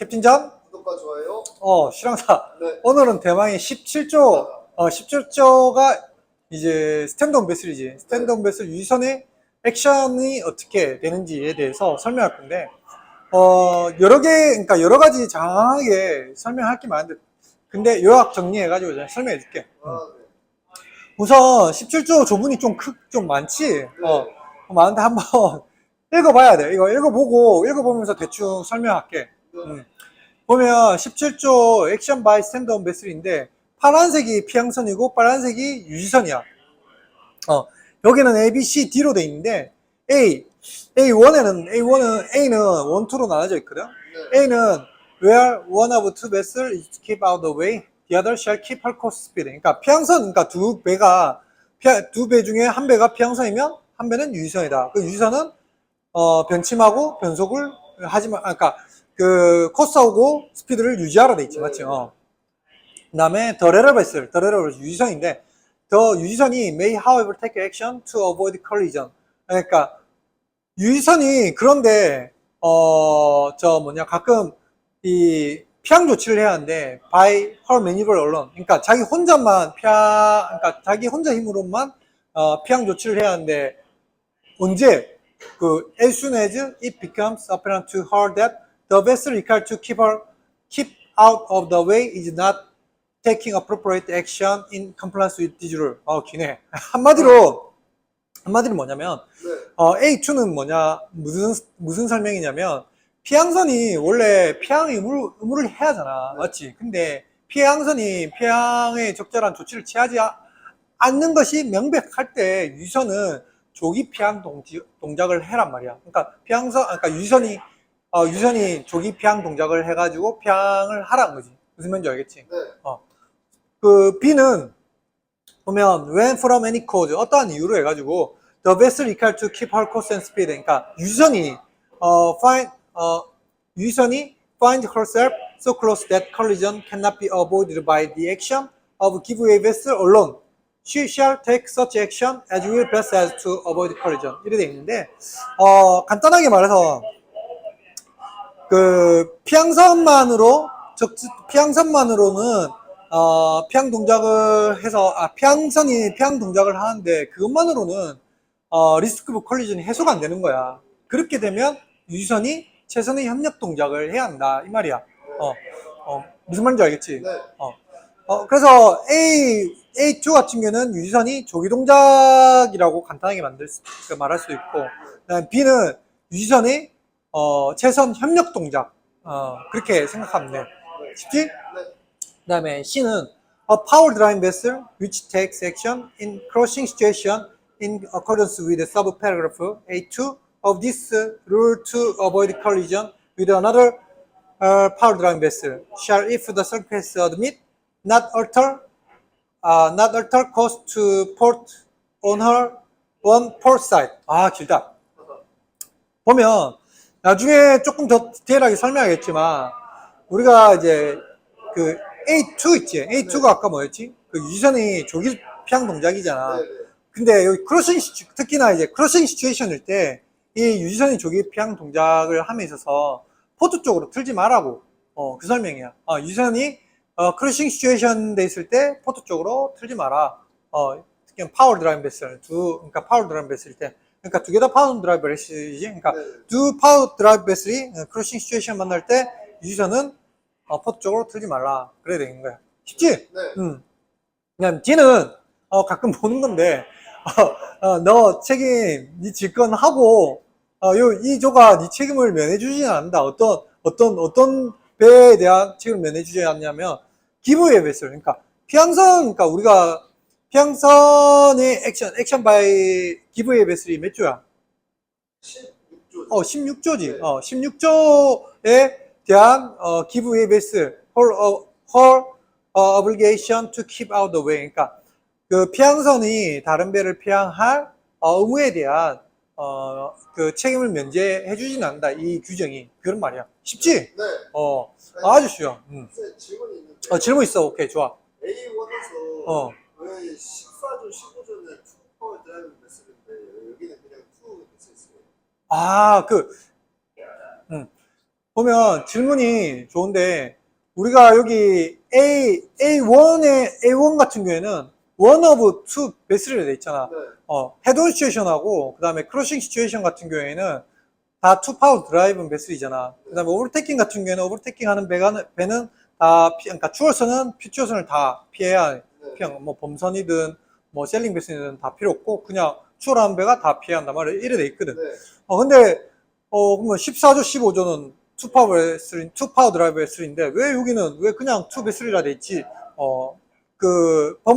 캡틴 존? 구독과 좋아요. 실황사. 네. 오늘은 대망의 17조가 이제 스탠드온 배슬이지. 스탠드온 배슬 유지선의 액션이 어떻게 되는지에 대해서 설명할 건데, 그러니까 여러 가지 장황하게 설명할 게 많은데, 근데 요약 정리해가지고 제가 설명해 줄게. 네. 우선 17조 조문이 좀 많지? 많은데 한번 읽어봐야 돼. 이거 읽어보면서 대충 설명할게. 보면 17조 액션 바이 스탠드온 배슬인데, 파란색이 피항선이고 빨간색이 유지선이야. 여기는 A, B, C, D로 돼 있는데, A는 1, 2로 나눠져 있거든. 네. A는 where one of two vessels is to keep out the way, the other shall keep her course speed. 그러니까 피항선, 그러니까 두 배 중에 한 배가 피항선이면 한 배는 유지선이다. 그 유지선은 변침하고 변속을 하지만, 그러니까 그 코스하고 스피드를 유지하라 돼 있지, 맞지? 그다음에 the latter vessel 유지선인데, 더 유지선이 may however take action to avoid collision. 그러니까 유지선이 그런데 가끔 이 피항 조치를 해야 하는데 by her maneuver alone. 그러니까 자기 혼자 힘으로만 피항 조치를 해야 하는데, 언제 as soon as it becomes apparent to her that the vessel required to keep out of the way is not taking appropriate action in compliance with this rule. 기네. 한마디로 뭐냐면, A2는 무슨 설명이냐면, 피항선이 원래 피항의 의무를 해야 하잖아. 맞지? 근데 피항선이 피항에 적절한 조치를 취하지 않는 것이 명백할 때 유지선은 조기 피항 동작을 해란 말이야. 그러니까 유지선이 조기 피항 동작을 해가지고 피항을 하라는 거지. 무슨 말인지 알겠지? 네. 그 B는 보면 when from any cause, 어떠한 이유로 해가지고 the vessel required to keep her course and speed. 그러니까 유지선이 find herself so close that collision cannot be avoided by the action of giveaway vessel alone. She shall take such action as will best as to avoid collision. 이렇게 돼 있는데, 간단하게 말해서 그 피항선만으로는 피항 동작을 해서 피항선이 피항 동작을 하는데 그것만으로는 리스크 오브 컬리전이 해소가 안 되는 거야. 그렇게 되면 유지선이 최선의 협력 동작을 해야 한다 이 말이야. 무슨 말인지 알겠지? 네. 그래서 A2 같은 경우는 유지선이 조기 동작이라고 간단하게 말할 수도 있고, 그다음 B는 유지선의 최선 협력 동작, 그렇게 생각하면 돼. 쉽지? 네. 그다음에 C는 a power drive vessel which takes action in crossing situation in accordance with the subparagraph A2 of this rule to avoid collision with another power drive vessel shall, if the circumstances admit, not alter course to port on port side. 길다. 보면 나중에 조금 더 디테일하게 설명하겠지만, 우리가 이제 그 A2 있지? A2가 아까 뭐였지? 그 유지선이 조기 피항 동작이잖아. 네. 근데 여기 특히나 이제 크로싱 시츄에이션일 때 이 유지선이 조기 피항 동작을 함에 있어서 포트 쪽으로 틀지 말라고. 그 설명이야. 유지선이 크로싱 시츄에이션 돼 있을 때 포트 쪽으로 틀지 마라. 특히 파워 드라이브 베슬 그러니까 파워 드라이브 베슬일 때, 그러니까 두 개 다 파워 드라이브 베슬이지. 그러니까 두 파워 드라이브 베슬이 크로싱 시츄에이션 만날 때 유지선은 포트 쪽으로 틀지 말라. 그래야 되는 거야. 쉽지? 네. 그냥 D는 가끔 보는 건데, 너 책임, 네 질건 하고, 이 조가 네 책임을 면해주지 않는다. 어떤 배에 대한 책임을 면해주지 않냐면, 기브웨이 베슬. 그러니까 그러니까 우리가 피항선의 액션 바이 기브웨이 베슬이 몇 조야? 16조. 16조지. 네. 16조에 대한 기브웨이 베슬, her obligation to keep out the way. 그러니까 그 피항선이 다른 배를 피항할 의무에 대한 그 책임을 면제해 주진 않는다. 이 규정이 그런 말이야. 쉽지? 네. 아주 쉬워. 선생님, 질문이 있는데. 질문 있어. 오케이, 좋아. A1에서 왜 14조, 15조는 2 파워 드라이브 베슬인데 여기는 그냥 2 베슬 있어요? 보면 질문이 좋은데, 우리가 여기 A1 같은 경우에는 one of two 베슬이라 돼 있잖아. 네. 헤드온 시츄에이션하고, 그 다음에 크러싱 시츄에이션 같은 경우에는 다 투 파워 드라이브 베슬이잖아. 그 다음에 오버테이킹 같은 경우에는 오버테이킹 하는 배는 다, 그러니까 추월선은 퓨추월선을 다 피해야, 네. 그냥 뭐 범선이든 뭐 셀링 베슬이든 다 필요 없고, 그냥 추월하는 배가 다 피해야 한단 말이야. 이래 돼 있거든. 네. 근데, 그러면 14조, 15조는 투 파워 드라이브 베슬인데, 왜 여기는 왜 그냥 투 베슬이라 돼 있지? 법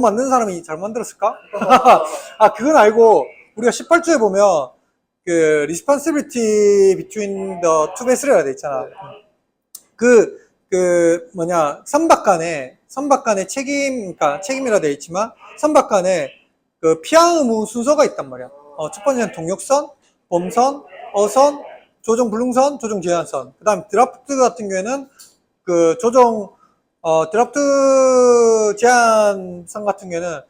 만든 사람이 잘 만들었을까? 그건 알고, 우리가 18조에 보면, responsibility between the two vessel이라 돼 있잖아. 선박 간에 그러니까 책임이라 돼 있지만, 선박 간에 피항 의무 순서가 있단 말이야. 첫 번째는 동력선, 범선, 어선, 조정 불능선, 조정 제한선. 그 다음 드라프트 같은 경우에는 드라프트 제한선 같은 경우에는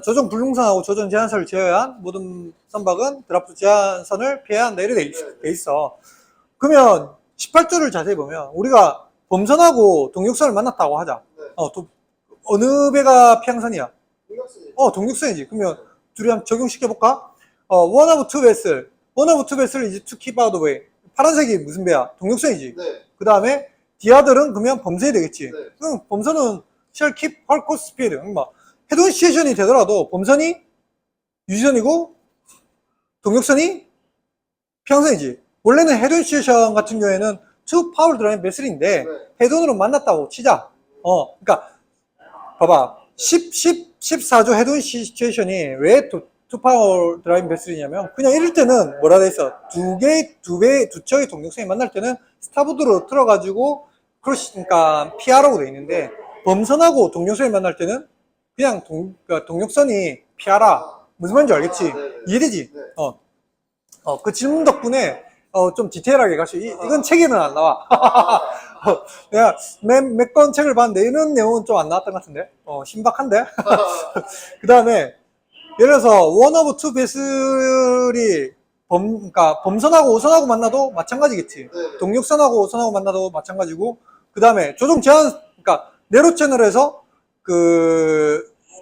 조정 불능선하고 조정 제한선을 제외한 모든 선박은 드라프트 제한선을 피해야 한다. 이렇게 돼 있어. 그러면 18조를 자세히 보면 우리가 범선하고 동력선을 만났다고 하자. 네. 어느 배가 피항선이야? 동력선이죠. 동력선이지. 그러면 둘이 한번 적용시켜볼까? one of two vessel is to keep out the way. 파란색이 무슨 배야? 동력선이지. 네. 그 다음에 디아들은 그러면 범선이 되겠지. 네. 그럼 범선은 shall keep her course speed. 헤드온 시츄에이션이 되더라도 범선이 유지선이고 동력선이 피항선이지. 원래는 헤드온 시츄에이션 같은 경우에는 투 파워 드라이브 베슬인데 네. 헤드온으로 만났다고 치자. 그러니까 봐봐. 14조 헤드온 시츄에이션이 왜 투 파워 드라이브 베슬이냐면 그냥 이럴 때는 뭐라 돼 있어? 두 척의 동력선이 만날 때는 스타보드로 틀어가지고 그러니까 피하라고 돼 있는데 범선하고 동력선이 만날 때는 그냥 그러니까 동력선이 피하라. 무슨 말인지 알겠지? 네. 이해되지? 네. 그 질문 덕분에 좀 디테일하게 가시. 이건 책에는 안 나와. 내가 몇 권 책을 봤는데 이런 내용은 좀 안 나왔던 것 같은데. 신박한데. 그 다음에 예를 들어서 one of two 베슬이 그러니까 범선하고 오선하고 만나도 마찬가지겠지. 네. 동력선하고 오선하고 만나도 마찬가지고. 그 다음에 조정 제한, 그러니까 네로 채널에서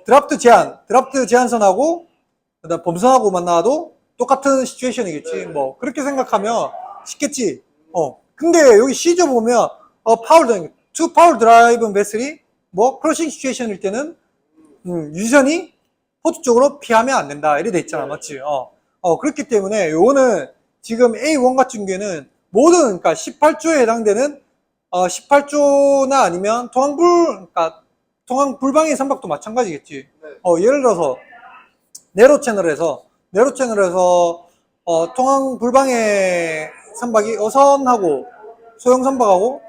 드라프트 제한선하고 그다음 범선하고 만나도 똑같은 시츄에이션이겠지. 네. 뭐 그렇게 생각하면 쉽겠지. 근데 여기 C조 보면 투 파워 드라이브 베슬이 뭐 크러싱 시츄에이션일 때는 유선이 포트 쪽으로 피하면 안 된다. 이렇게 돼 있잖아. 네. 맞지? 그렇기 때문에 요거는 지금 A1 같은 경우에는 모든 그러니까 18조에 해당되는 18조나 아니면 그러니까 통항불방의 선박도 마찬가지겠지. 네. 예를 들어서 네로 채널에서 통항불방의 선박이 어선하고 소형 선박하고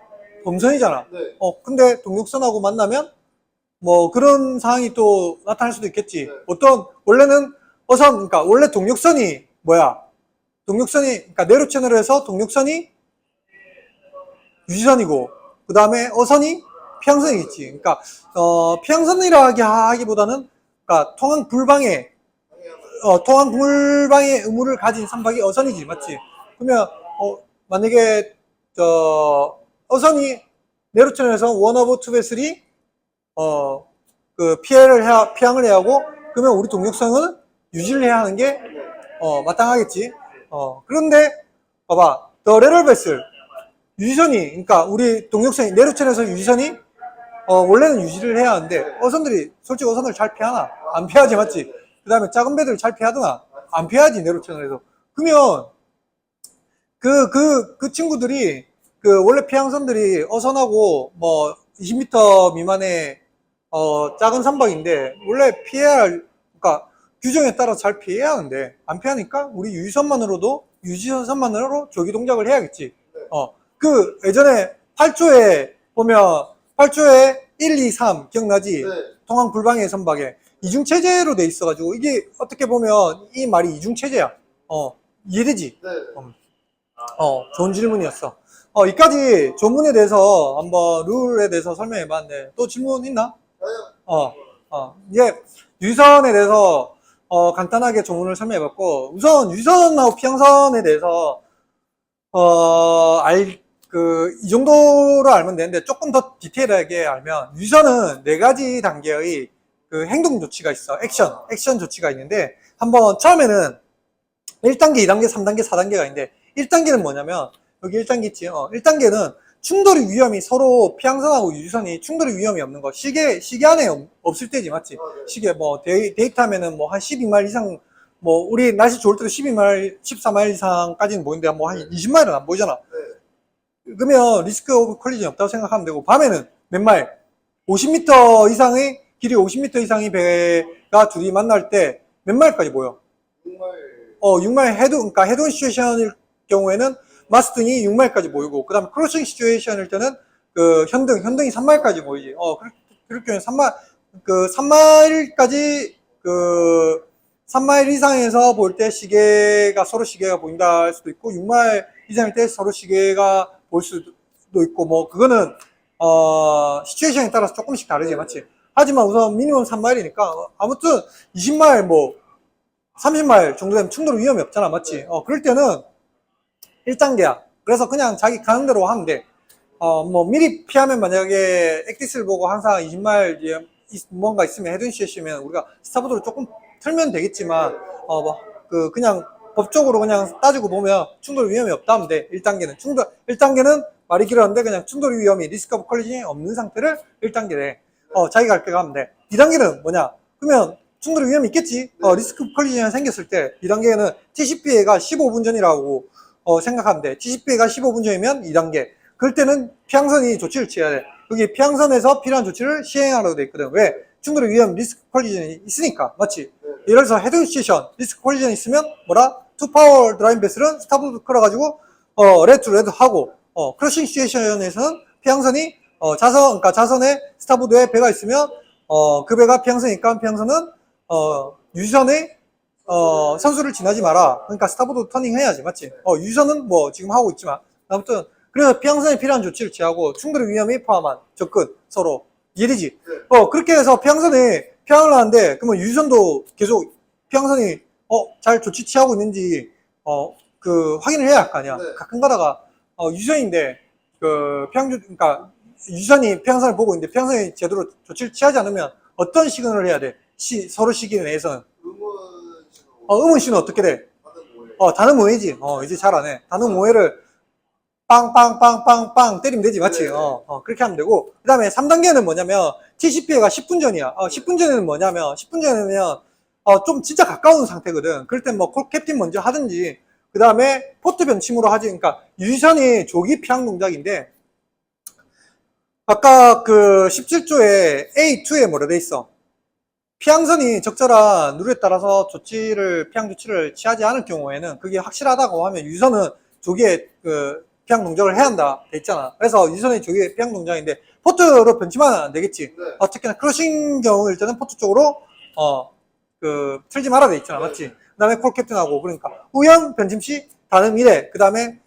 범선이잖아. 네. 근데 동력선하고 만나면 뭐 그런 상황이 또 나타날 수도 있겠지. 네. 원래는 그러니까 원래 동력선이 뭐야? 그러니까 네로 채널에서 동력선이 유지선이고, 그 다음에 어선이 피항선이겠지. 그러니까, 피항선이라 하기보다는, 그러니까 통항불방의 의무를 가진 선박이 어선이지, 맞지? 그러면, 만약에, 어선이 네로 채널에서 one of two vessel이, 피항을 해야 하고, 그러면 우리 동력선은 유지를 해야 하는 게, 마땅하겠지. 그런데, 봐봐. The lateral vessel. 유지선이, 그러니까 우리 동력선이, 네로 채널에서 유지선이, 원래는 유지를 해야 하는데, 솔직히 어선을 잘 피하나? 안 피하지, 맞지? 그 다음에 작은 배들 잘 피하더나? 안 피하지, 네로 채널에서. 그러면, 그 친구들이, 원래 피항선들이 어선하고, 뭐, 20m 미만의, 작은 선박인데, 원래 그러니까, 규정에 따라 잘 피해야 하는데, 안 피하니까, 우리 유지선만으로 조기 동작을 해야겠지. 예전에 8조에 보면 8조에 1, 2, 3 기억나지? 네. 통항불방의 선박에 이중체제로 돼 있어가지고 이게 어떻게 보면 이 말이 이중체제야. 이해되지? 네. 좋은 질문이었어. 이까지 조문에 대해서 한번 룰에 대해서 설명해 봤는데 또 질문 있나? 이제 유선에 대해서 간단하게 조문을 설명해 봤고 우선 유선하고 피항선에 대해서 이 정도로 알면 되는데 조금 더 디테일하게 알면 유저는 4가지 단계의 그 행동 조치가 있어. 액션 조치가 있는데 한번 처음에는 1단계, 2단계, 3단계, 4단계가 있는데 1단계는 뭐냐면 여기 1단계 있지. 1단계는 충돌의 위험이 서로 피항선하고 유선이 충돌의 위험이 없는 거. 시계 안에 없을 때지, 맞지? 네. 시계 뭐 데이트하면은 뭐 한 12마일 이상 뭐 우리 날씨 좋을 때도 12마일, 14마일 이상까지는 보이는데 뭐 한 20마일은 안 보이잖아. 네. 그러면 리스크 오브 컬리전이 없다고 생각하면 되고 밤에는 몇 마일? 50m 이상의 길이 50m 이상의 배가 둘이 만날 때 몇 마일까지 보여? 정말 6마일 그러니까 헤드온 시츄에이션일 경우에는 마스등이 6마일까지 보이고, 그 다음에 크로싱 시츄에이션일 때는 그 현등이 3마일까지 보이지. 그럴 경우에 3마일까지 3마일 이상에서 볼 때 서로 시계가 보인다 할 수도 있고, 6마일 이상일 때 서로 시계가 보일 수도 있고, 뭐, 그거는, 시츄에이션에 따라서 조금씩 다르지, 맞지? 하지만 우선 미니멈 3마일이니까, 아무튼 20마일, 뭐, 30마일 정도 되면 충돌 위험이 없잖아, 맞지? 그럴 때는 1단계야. 그래서 그냥 자기 가는 대로 하면 돼. 뭐, 미리 피하면 만약에 액티스를 보고 항상 20마일 뒤에 뭔가 있으면 헤드인 시에시면 우리가 스타보드를 조금 틀면 되겠지만, 그냥 법적으로 그냥 따지고 보면 충돌 위험이 없다 하면 돼. 1단계는 말이 길었는데 그냥 충돌 위험이 리스크 오브 컬리전이 없는 상태를 1단계래. 자기가 할 거 하면 돼. 2단계는 뭐냐? 그러면 충돌 위험이 있겠지? 리스크 오브 컬리전이 생겼을 때 2단계는 TCPA가 15분 전이라고 생각하면 돼. TCPA가 15분 전이면 2단계. 그럴 때는 피항선이 조치를 취해야 돼. 여기 피항선에서 필요한 조치를 시행하라고 돼 있거든. 왜? 충돌의 위험, 리스크 컬리전이 있으니까. 맞지? 예를 들어서 헤드 시츄에이션, 리스크 컬리전이 있으면 뭐라? 투 파워 드라이브 베슬은 스타보드 끌어가지고 레드 투 레드 하고, 크러싱 시츄에이션에서는 피항선이 그러니까 자선에 스타보드에 배가 있으면 그 배가 피항선이니까 피항선은 유선의 선수를 지나지 마라. 그러니까 스타보드 터닝 해야지, 맞지? 유선은 뭐 지금 하고 있지만 아무튼 그래서 피항선에 필요한 조치를 취하고 충돌의 위험이 포함한 접근 서로 이해되지? 그렇게 해서 피항선에 피항을 하는데 그러면 유선도 계속 피항선이 잘 조치 취하고 있는지 확인을 해야 할 거 아니야. 네. 가끔 가다가 유선인데 그러니까 유선이 피항선을 보고 있는데 피항선이 제대로 조치를 취하지 않으면 어떤 시그널을 해야 돼? 서로 시기 내에서는 음원 신호. 음원 신호 어떻게 돼? 다른 뭐예요? 단음 모해지. 이제 잘하네. 단음 모해를 빵빵빵빵빵 때리면 되지, 맞지? 네. 그렇게 하면 되고. 그 다음에 3단계는 뭐냐면, TCPA가 10분 전이야. 10분 전에는 뭐냐면, 10분 전에는, 좀 진짜 가까운 상태거든. 그럴 땐 뭐, 캡틴 먼저 하든지, 그 다음에 포트 변침으로 하지. 그러니까, 유선이 조기 피항 동작인데, 아까 그 17조에 A2에 뭐라 돼 있어? 피항선이 적절한 룰에 따라서 피항 조치를 취하지 않을 경우에는 그게 확실하다고 하면 유선은 조기에 피항 동작을 해야 한다 돼 있잖아. 그래서 유선이 조기에 피항 동작인데 포트로 변치면 안 되겠지. 네. 특히나 크로싱 경우일 때는 포트 쪽으로 틀지 말아 돼 있잖아, 맞지? 그 다음에 콜 캡틴하고 그러니까 우연 변침 시 단음 1회, 그 다음에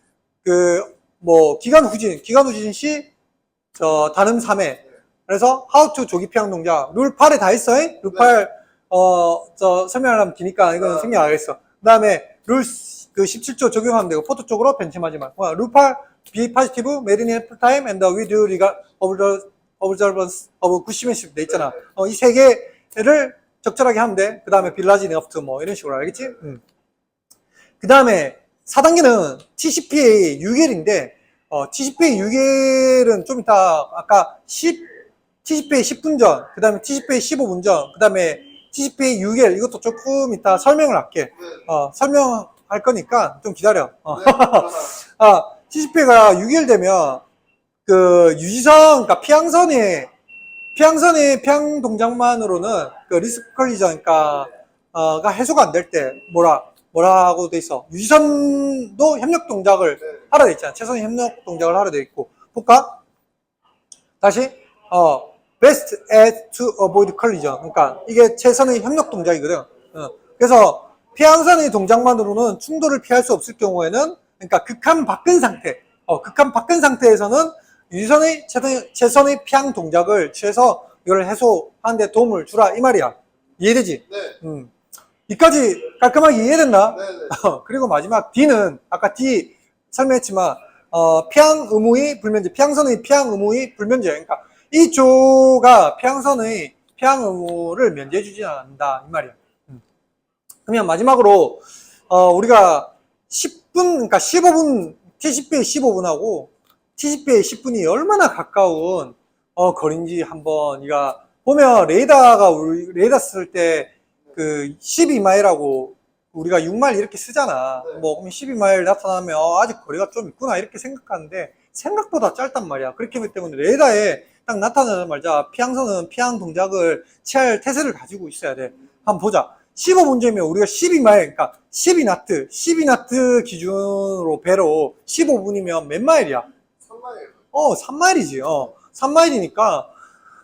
기간 후진 시 단음 3회. 그래서 how to 조기 피항 동작 룰 8에 다 있어. 룰 8 설명하려면 기니까 이거는 생략 안 하겠어. 그 다음에 룰 17조 적용하면 되고 포토 쪽으로 변침하지 말고 룰 8 be positive made in ample time and with due observance of good seamanship 돼 있잖아. 이 세 개를 적절하게 하면 돼. 그 다음에 빌라지 네어프트 뭐 이런 식으로 알겠지? 그 다음에 4단계는 TCPA 6일인데 TCPA 6일은 좀 이따 아까 TCPA 10분 전, 그 다음에 TCPA 15분 전, 그 다음에 TCPA 6일 이것도 조금 이따 설명을 할게. 설명할 거니까 좀 기다려. 네. TCPA가 6일 되면 그러니까 피항선의 피항 동작만으로는 그 리스크 컬리전, 가 해소가 안 될 때 뭐라고 돼 있어? 유선도 협력 동작을 하라 돼 있잖아. 최선의 협력 동작을 하라 돼 있고. 볼까? 다시 best at to avoid collision. 그러니까 이게 최선의 협력 동작이거든. 그래서 피항선의 동작만으로는 충돌을 피할 수 없을 경우에는, 그러니까 극한 바꾼 상태에서는 유선의 최선의 피항 동작을 취해서 이걸 해소하는 데 도움을 주라 이 말이야. 이해되지? 네. 이까지 깔끔하게 이해됐나? 네. 네. 그리고 마지막 D는 아까 D 설명했지만 피항 의무의 불면제, 피항선의 피항 의무의 불면제. 그러니까 이 조가 피항선의 피항 의무를 면제해주지 않는다 이 말이야. 그러면 마지막으로 우리가 10분, 그러니까 15분, TCP의 15분하고 TCP의 10분이 얼마나 가까운 거리인지 한번 네가 보면 레이더가 우리 레이더 쓸 때 그 12마일하고 우리가 6마일 이렇게 쓰잖아. 네. 뭐 그럼 12마일 나타나면 아직 거리가 좀 있구나 이렇게 생각하는데 생각보다 짧단 말이야. 그렇기 때문에 레이더에 딱 나타나자마자 피항선은 피항 동작을 취할 태세를 가지고 있어야 돼. 한번 보자. 15분제면 우리가 12마일, 그러니까 12나트 기준으로 배로 15분이면 몇 마일이야? 3마일. 3마일이지. 3마일이니까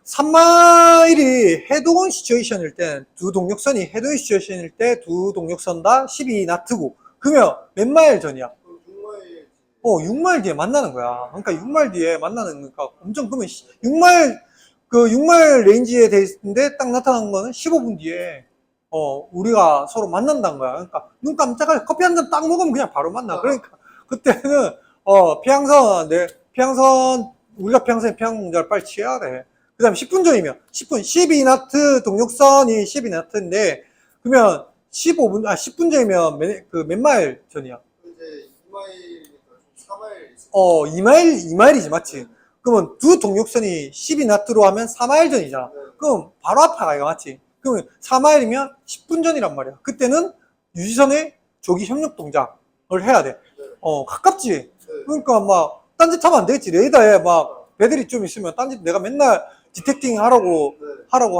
3마일이 헤드온 시츄에이션일 때, 두 동력선이 헤드온 시츄에이션일 때 두 동력선 다 12나트고, 그러면 몇 마일 전이야? 그럼 6마일. 6마일 뒤에 만나는 거야. 그러니까 6마일 뒤에 만나는 거니까 엄청 그러면 6마일 레인지에 돼 있는데 딱 나타난 거는 15분 뒤에 우리가 서로 만난다는 거야. 그러니까 눈 깜짝하게 커피 한 잔 딱 먹으면 그냥 바로 만나. 그러니까 그때는 우리가 피항선의 피항 동작을 빨리 취해야 돼. 그 다음에 10분 전이면 12나트 동력선이 12나트인데 그러면 10분 전이면 몇 마일 전이야? 이제 2마일이니까 4마일. 2마일이지, 맞지? 그러면 두 동력선이 12나트로 하면 4마일 전이잖아. 그럼 바로 앞에 이가 맞지? 그러면 4마일이면 10분 전이란 말이야. 그때는 유지선의 조기 협력 동작을 해야 돼. 가깝지? 네. 그러니까 막 딴짓하면 안 되겠지. 레이더에 막 배들이 좀 있으면 딴짓 내가 맨날 디텍팅 하라고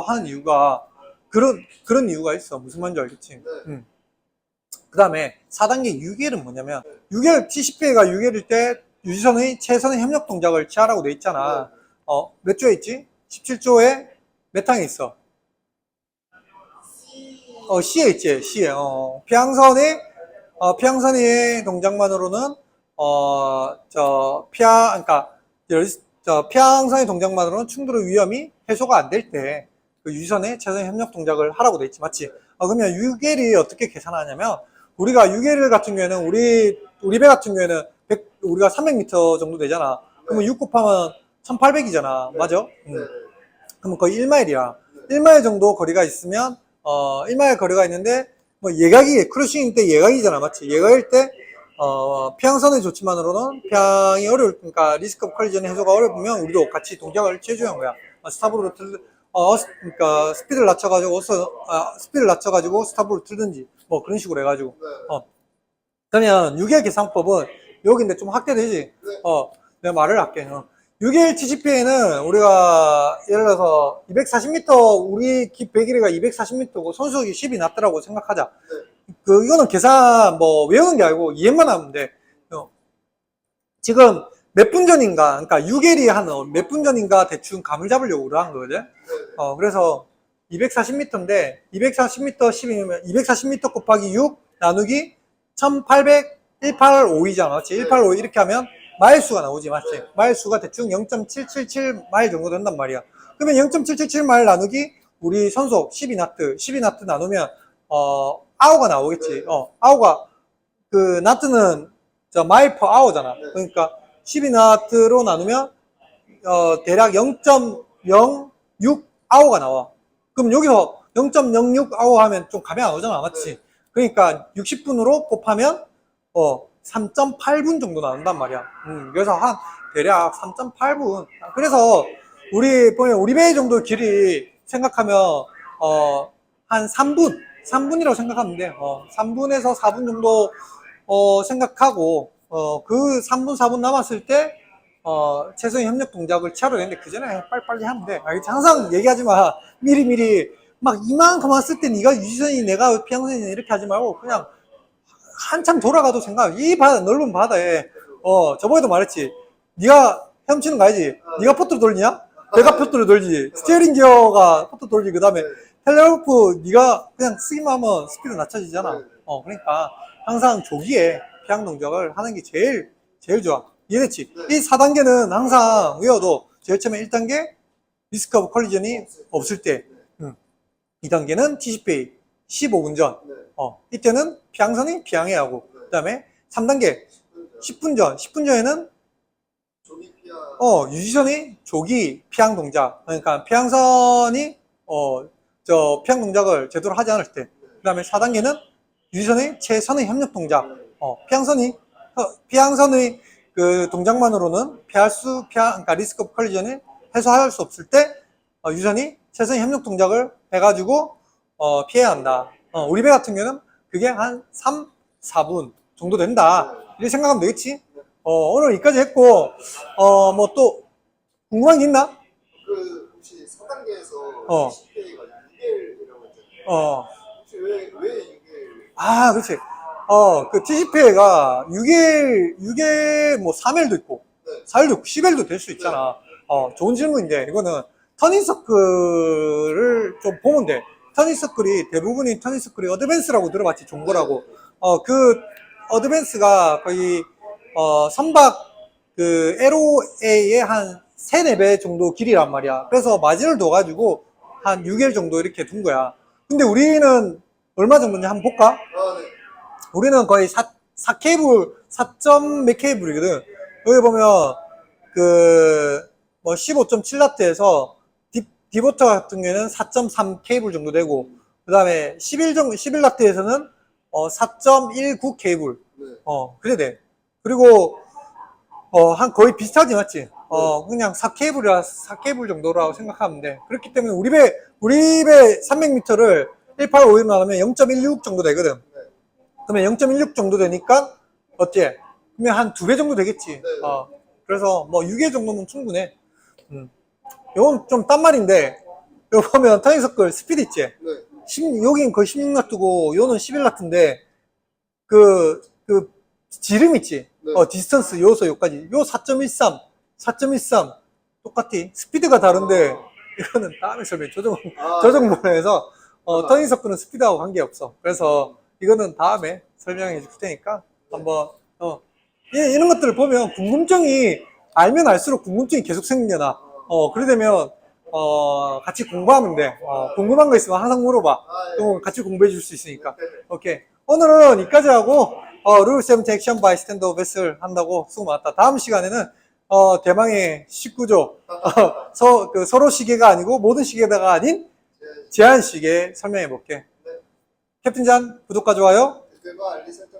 하는 이유가 그런 이유가 있어. 무슨 말인지 알겠지? 네. 그 다음에 4단계 6L은 뭐냐면 6L, TCPA가 6L일 때 유지선의 최선의 협력 동작을 취하라고 돼 있잖아. 몇 조에 있지? 17조에 몇 항에 있어? C에 있지, C에. 피항선의 동작만으로는, 그러니까, 피항선의 동작만으로는 충돌의 위험이 해소가 안 될 때, 그 유지선의 최선의 협력 동작을 하라고 돼 있지, 맞지? 그러면 6L이 어떻게 계산하냐면, 우리가 6L 같은 경우에는, 우리 배 같은 경우에는 우리가 300m 정도 되잖아. 그러면 6 곱하면 1800이잖아. 맞아? 네. 그러면 거의 1마일이야. 1마일 정도 거리가 있으면, 1마일 거리가 있는데, 뭐, 크루싱 때 예각이잖아. 맞지? 예각일 때, 피항선의 조치만으로는 피항이 그러니까 리스크 오브 컬리전 해소가 어려우면 우리도 같이 동작을 취해줘야 하는 거야. 그러니까 스피드를 낮춰가지고 스탑으로 틀든지, 뭐 그런 식으로 해가지고. 네. 그러면 6일 계산법은 여기인데 좀 확대되지? 네. 내가 말을 할게. 6일 TGP에는 우리가 예를 들어서 240m, 우리 배 길이가 240m고 선수기 10이 낮더라고 생각하자. 이거는 계산 외우는 게 아니고 이해만 하면 돼. 지금 몇 분 전인가, 그러니까 6L이 한 몇 분 전인가 대충 감을 잡으려고 우리 한 거거든. 그래서 240m인데 240m 10이면 240m 곱하기 6 나누기 1800,185이잖아. 맞지? 185 이렇게 하면 마일수가 나오지, 맞지? 마일수가 대충 0.777마일 정도 된단 말이야. 그러면 0.777마일 나누기 우리 선속 12나트 나누면 아워가 나오겠지. 아워가 그 나트는 마일 퍼 아워잖아. 그러니까 12나트로 나누면 대략 0.06 아워가 나와. 그럼 여기서 0.06 아워 하면 좀 감이 안 오잖아, 맞지? 그러니까 60분으로 곱하면 3.8분 정도 나온단 말이야. 그래서 대략 3.8분. 그래서 우리 배 정도 길이 생각하면 한 3분이라고 생각하면 돼. 3분에서 4분 정도 생각하고 그 3분 4분 남았을 때 최소의 협력 동작을 취하려 했는데 그 전에 빨리빨리 하면 돼. 알겠지? 항상 얘기하지 마. 미리 막 이만큼 왔을 때 네가 유지선이 내가 피항선이 이렇게 하지 말고 그냥 한참 돌아가도 이 넓은 바다에 저번에도 말했지. 네가 헤엄치는 거 알지? 네가 포트로 돌리냐? 내가 포트로 돌리지. 스티어링 기어가 포트 돌리지. 그 다음에 텔레로프 네가 그냥 쓰기만 하면 스피드 낮춰지잖아. 그러니까 항상 조기에 피항 동작을 하는 게 제일 좋아. 이해됐지? 이 4단계는 항상 외워도 제일 처음에 1단계 리스크 오브 컬리전이 없을 때 2단계는 TCPA 15분 전. 이때는 피항선이 피항해야 하고 그 다음에 3단계 10분 전에는 조기 피하. 유지선이 조기 피항 동작. 그러니까 피항선이 저 피항 동작을 제대로 하지 않을 때. 그다음에 4단계는 유지선의 최선의 협력 동작. 피항선의 그 동작만으로는 그러니까 리스크 오브 컬리전을 해소할 수 없을 때 유지선이 최선의 협력 동작을 해가지고 피해야 한다. 우리 배 같은 경우는 그게 한 3, 4분 정도 된다. 이렇게 생각하면 되겠지? 오늘 여기까지 했고, 뭐 또 궁금한 게 있나? 그 혹시 4단계에서 어. 20대가 6개월이라고 했잖아요. 혹시 왜 6개월? 그렇지. 그 TCPA가 6일, 뭐 3일도 있고, 네. 4일도 있고, 10일도 될 수 있잖아. 좋은 질문인데, 이거는 터닝서클을 좀 보면 돼. 터닝서클이, 대부분이 터닝서클이 어드밴스라고 들어봤지, 종거라고. 그 어드밴스가 거의, 선박 그 LOA의 한 3, 4배 정도 길이란 말이야. 그래서 마진을 둬가지고 한 6일 정도 이렇게 둔 거야. 근데 우리는 얼마 정도인지 한번 볼까? 네. 우리는 거의 4케이블, 4점 몇 케이블이거든. 여기 보면, 뭐 15.7라트에서 디보터 같은 경우에는 4.3 케이블 정도 되고, 그 다음에 11라트에서는 4.19 케이블. 네. 그래 돼. 그리고, 한 거의 비슷하지, 맞지? 그냥 4케이블 정도라고 생각하면 돼. 그렇기 때문에 우리 배 300m를 1851만 하면 0.16 정도 되거든. 네. 그러면 0.16 정도 되니까, 어때? 그러면 한 2배 정도 되겠지. 네. 그래서 뭐 6회 정도면 충분해. 이건 좀 딴 말인데, 여기 보면 터닝서클 스피드 있지? 네. 여긴 거의 16라트고, 요는 11라트인데, 지름 있지? 네. 디스턴스, 요소, 요까지. 요 4.13 똑같이. 스피드가 다른데, 이거는 다음에 설명해. 조정본에서, 터닝서클은 스피드하고 관계없어. 그래서, 이거는 다음에 설명해 줄 테니까, 한번, 이런 것들을 보면 궁금증이, 알면 알수록 궁금증이 계속 생겨나. 그래 되면, 같이 공부하면 돼. 궁금한 거 있으면 항상 물어봐. 그럼 같이 공부해 줄 수 있으니까. 오케이. 오늘은 여기까지 하고, 룰 7 액션 바이 스탠더 베슬 한다고 수고 많았다. 다음 시간에는, 대망의 19조, 서로 시계가 아니고 모든 시계가 아닌 제한 시계 설명해 볼게. 캡틴 잔, 구독과 좋아요. 댓글과 알림 설정